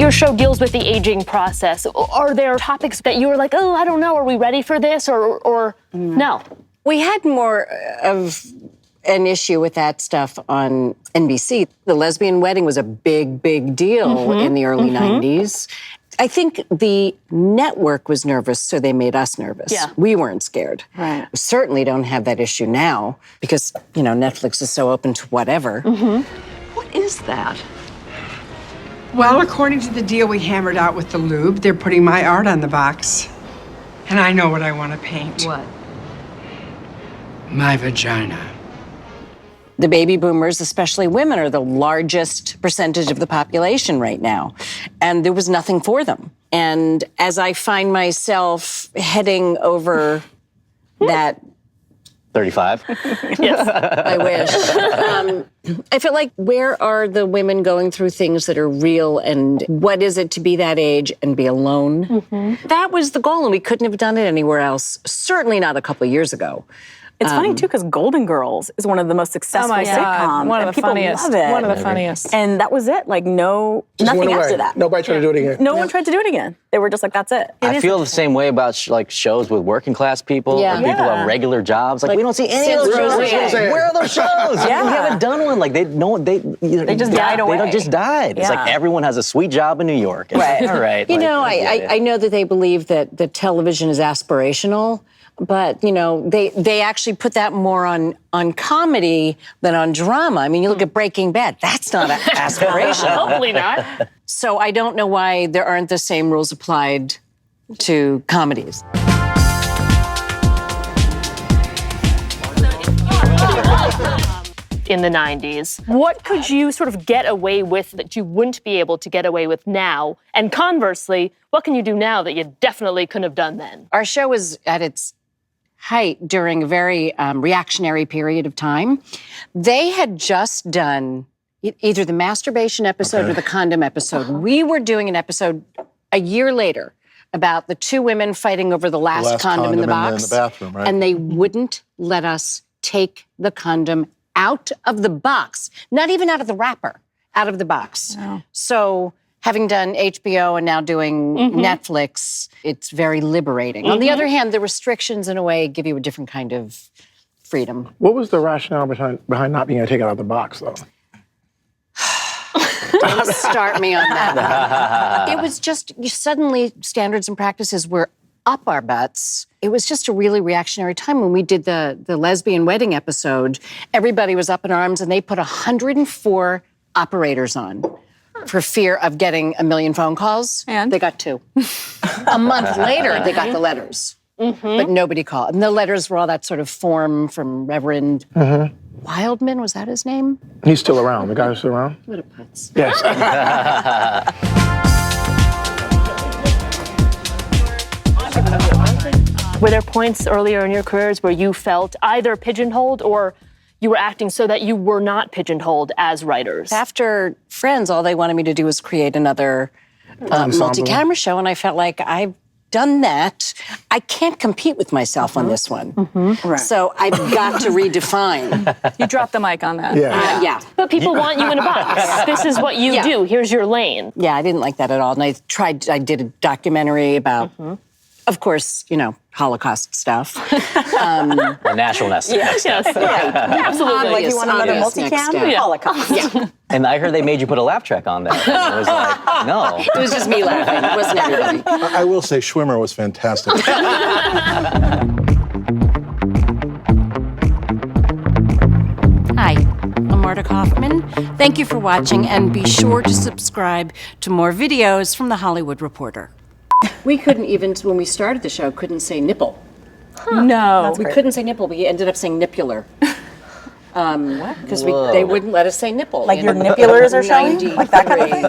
Your show deals with the aging process. Are there topics that you were like, oh, I don't know, are we ready for this, or no? We had more of an issue with that stuff on NBC. The lesbian wedding was a big, big deal in the early 90s. I think the network was nervous, so they made us nervous. Yeah. We weren't scared. Right. We certainly don't have that issue now because, Netflix is so open to whatever. What is that? Well, according to the deal we hammered out with the lube, they're putting my art on the box. And I know what I want to paint. What? My vagina. The baby boomers, especially women, are the largest percentage of the population right now. And there was nothing for them. And as I find myself heading over that 35. Yes. I wish. I feel like where are the women going through things that are real and what is it to be that age and be alone? That was the goal and we couldn't have done it anywhere else. Certainly not a couple of years ago. It's funny too because Golden Girls is one of the most successful sitcoms. One of and the people funniest. love it. One of the funniest. And that was it. Like nothing went away. after that. Nobody tried to do it again. No one tried to do it again. They were just like, that's it. I feel the same way about shows with working class people, Yeah. or people who have regular jobs. Like we don't see any of those shows. Rosé. Where are those shows? Yeah. We haven't done one. Like they just died away. They just died. It's like Yeah. everyone has a sweet job in New York. It's Right. like, all right. I know that they believe that the television is aspirational, but they actually put that more on comedy than on drama. I mean, you look at Breaking Bad, that's not aspirational. Hopefully not. So I don't know why there aren't the same rules applied to comedies. In the 90s. What could you sort of get away with that you wouldn't be able to get away with now? And conversely, what can you do now that you definitely couldn't have done then? Our show was at its height during a very reactionary period of time. They had just done either the masturbation episode or the condom episode. We were doing an episode a year later about the two women fighting over the last condom in the box. In the bathroom, right? And they wouldn't let us take the condom out of the box, not even out of the wrapper, out of the box. Wow. So having done HBO and now doing Netflix, it's very liberating. On the other hand, the restrictions in a way give you a different kind of freedom. What was the rationale behind not being able to take it out of the box, though? Don't start me on that one. It was just, suddenly standards and practices were up our butts. It was just a really reactionary time when we did the lesbian wedding episode. Everybody was up in arms and they put 104 operators on for fear of getting a million phone calls. And? They got 2. A month later, they got the letters. But nobody called. And the letters were all that sort of form from Reverend Wildman, was that his name? He's still around. The guy who's still around? What a putz. Yes. Were there points earlier in your careers where you felt either pigeonholed or you were acting so that you were not pigeonholed as writers? After Friends, all they wanted me to do was create another multi-camera show, and I felt like I've done that. I can't compete with myself on this one. Right. So I've got to redefine. You dropped the mic on that. Yeah. Yeah. But people want you in a box. This is what you do. Here's your lane. Yeah, I didn't like that at all. And I did a documentary about, of course, Holocaust stuff. Or nationalness. Yes, absolutely. Like you want another obvious multicam? next step. Holocaust. Yeah. And I heard they made you put a laugh track on there. And it was like, no. It was just me laughing. It wasn't everybody. I will say Schwimmer was fantastic. Hi, I'm Marta Kauffman. Thank you for watching, and be sure to subscribe to more videos from The Hollywood Reporter. We couldn't even, when we started the show, couldn't say nipple. No. We couldn't say nipple. We ended up saying nipular. Because they wouldn't let us say nipple. Like your nipulars are showing? Like that kind of thing?